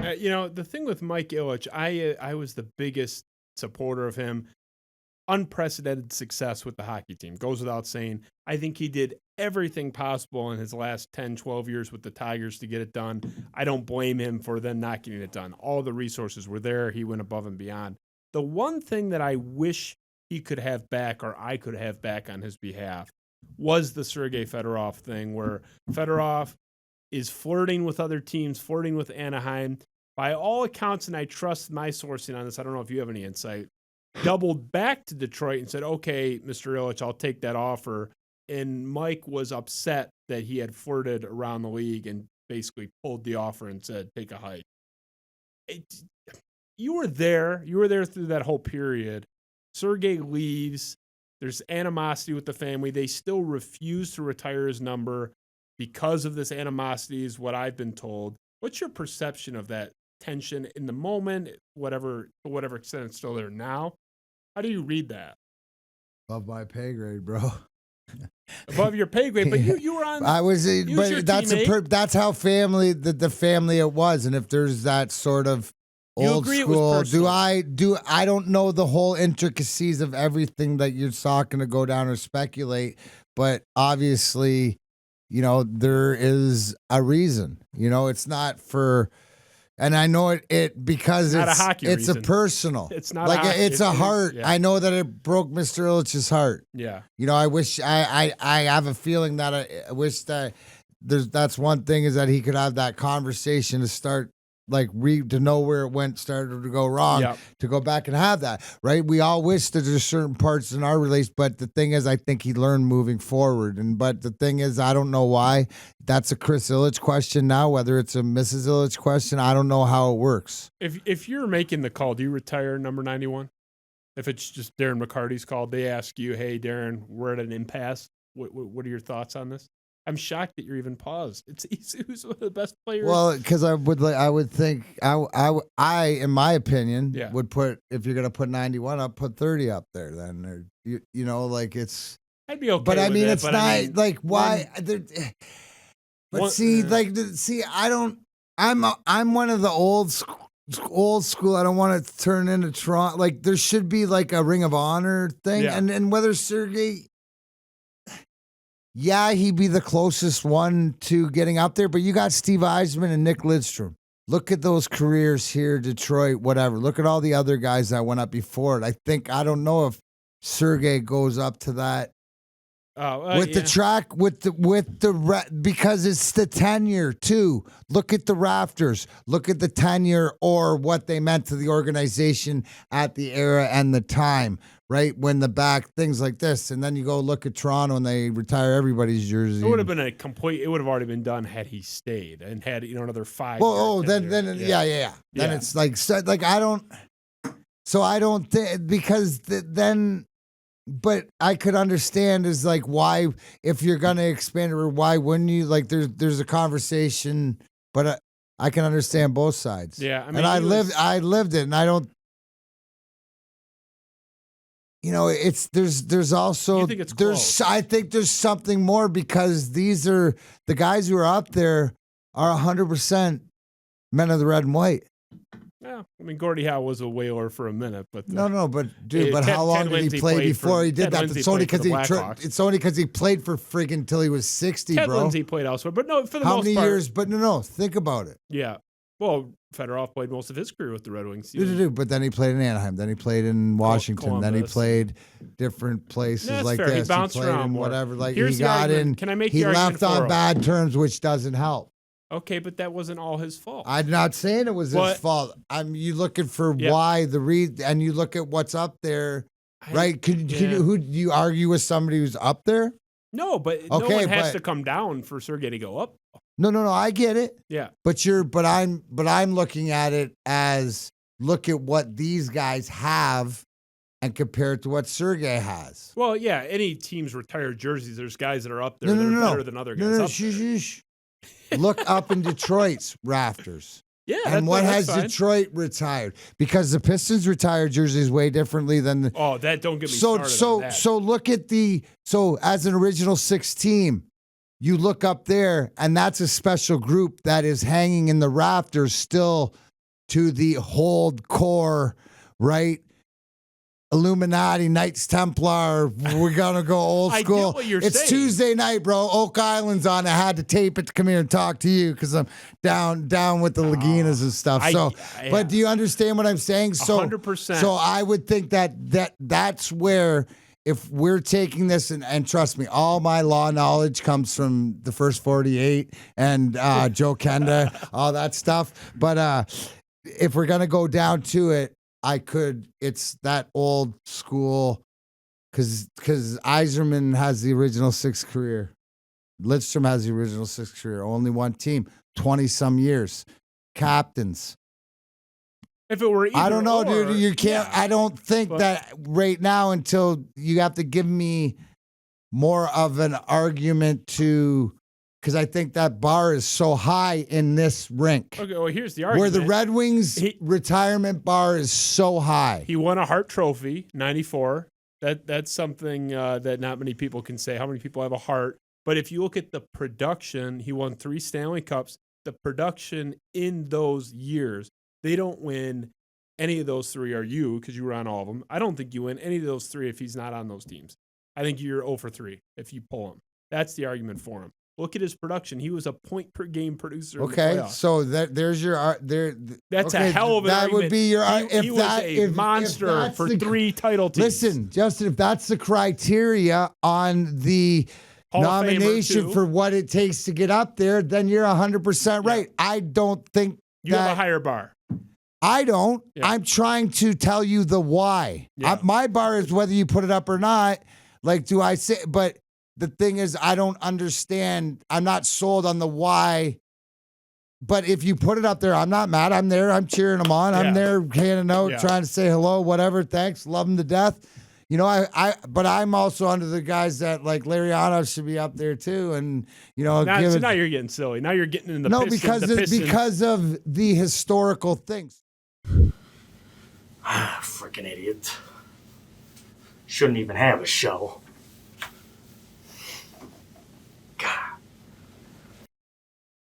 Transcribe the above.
The thing with Mike Ilitch, I was the biggest supporter of him. Unprecedented success with the hockey team. Goes without saying. I think he did everything possible in his last 10, 12 years with the Tigers to get it done. I don't blame him for then not getting it done. All the resources were there. He went above and beyond. The one thing that I wish he could have back, or I could have back on his behalf, was the Sergei Fedorov thing, where Fedorov is flirting with other teams, flirting with Anaheim. By all accounts, and I trust my sourcing on this, I don't know if you have any insight, doubled back to Detroit and said, okay, Mr. Ilitch, I'll take that offer. And Mike was upset that he had flirted around the league and basically pulled the offer and said, take a hike. You were there. You were there through that whole period. Sergei leaves. There's animosity with the family. They still refuse to retire his number because of this animosity, is what I've been told. What's your perception of that tension in the moment, to whatever extent it's still there now? How do you read that? Above my pay grade, bro. Above your pay grade, but you were on. I was, but that's how the family it was, and if there's that sort of old school, I don't know the whole intricacies of everything that you're talking to go down or speculate, but obviously, there is a reason. It's not for. And I know it because it's a personal. It's not like it's a heart. Yeah. I know that it broke Mr. Ilitch's heart. Yeah. I wish I have a feeling that I wish that that's one thing is that he could have that conversation to start to know where it started to go wrong, to go back and have that, right? We all wish that there's certain parts in our release, but the thing is, I think he learned moving forward. But the thing is, I don't know why. That's a Chris Ilitch question now, whether it's a Mrs. Ilitch question. I don't know how it works. If you're making the call, do you retire number 91? If it's just Darren McCarty's call, they ask you, hey, Darren, we're at an impasse. What are your thoughts on this? I'm shocked that you're even paused. Who's one of the best players? Well, because I would think I in my opinion would put, if you're gonna put 91 up, put 30 up there. Then it's. I'd be okay. But I mean, it's not why. I don't. I'm one of the old school. I don't want to turn into Toronto. There should be a Ring of Honor thing, and whether Sergei. Yeah, he'd be the closest one to getting up there, but you got Steve Eisman and Nick Lidstrom. Look at those careers here, Detroit, whatever. Look at all the other guys that went up before it. I don't know if Sergei goes up to that the track because it's the tenure too. Look at the Rafters. Look at the tenure or what they meant to the organization at the era and the time. Right when things like this, and then you go look at Toronto and they retire everybody's jersey. It would have been it would have already been done had he stayed and had another 5. Well, then yeah. Then it's I don't. So I don't think because then, but I could understand is why if you're gonna expand it, or why wouldn't you there's a conversation, but I can understand both sides. Yeah, I mean, and I lived it, and I don't. There's also I think there's something more because these are the guys who are up there are 100% men of the red and white. Yeah, I mean Gordie Howe was a whaler for a minute, but but how long did he play before he did that? It's only because he played for friggin' till he was 60, Ted bro. Lindsay played elsewhere, but no, for the how most many part, years? But no, think about it. Yeah. Well, Fedorov played most of his career with the Red Wings. But then he played in Anaheim. Then he played in Washington. Columbus. Then he played different places like this. He bounced around whatever. Here's he got in. Can I make he left on bad terms, which doesn't help. Okay, but that wasn't all his fault. I'm not saying it was his fault. You looking for why the and you look at what's up there, right? Who do you argue with somebody who's up there? No, but no one has to come down for Sergei to go up. No, I get it. Yeah. But I'm looking at it as look at what these guys have and compare it to what Sergei has. Well, yeah, any team's retired jerseys, there's guys that are up there that are better than other guys. Look up in Detroit's rafters. Yeah. And what has Detroit retired? Because the Pistons retired jerseys way differently than the. Oh, don't get me started on that. So look at as an original 6 team. You look up there, and that's a special group that is hanging in the rafters still to the hold core, right? Illuminati, Knights Templar. We're gonna go old school. I get what you're it's saying. Tuesday night, bro. Oak Island's on. I had to tape it to come here and talk to you because I'm down with the Laginas and stuff. But do you understand what I'm saying? So 100%. So I would think that's where, if we're taking this, and trust me, all my law knowledge comes from the first 48 and Joe Kenda, all that stuff. But if we're gonna go down to it, it's that old school, because Yzerman has the original 6 career. Lidstrom has the original 6 career. Only one team, 20-some years. Captains. If it were either I don't know, or, dude. You can't. yeah. I don't think that right now, until you have to give me more of an argument to, because I think that bar is so high in this rink. Okay, well, here's the argument. Where the Red Wings retirement bar is so high. He won a Hart Trophy, 94. That's something that not many people can say. How many people have a Hart? But if you look at the production, he won 3 Stanley Cups. The production in those years, they don't win any of those 3, or you, because you were on all of them. I don't think you win any of those 3 if he's not on those teams. I think you're 0 for 3 if you pull him. That's the argument for him. Look at his production. He was a point per game producer. Okay, so there's your That's a hell of an that argument. would be your. He was a monster for 3 title teams. Listen, Justin, if that's the criteria on the Hall nomination for what it takes to get up there, then you're 100% right. I don't think you have a higher bar. I don't. Yeah. I'm trying to tell you the why. Yeah. My bar is whether you put it up or not. Like, do I say? But the thing is, I don't understand. I'm not sold on the why. But if you put it up there, I'm not mad. I'm there. I'm cheering them on. I'm there handing out, trying to say hello, whatever. Thanks. Love them to death. You know, but I'm also under the guys that, like, Lariano should be up there too. And, you know, now you're getting silly. Now you're getting in the because of the historical things. Freaking idiot. Shouldn't even have a show.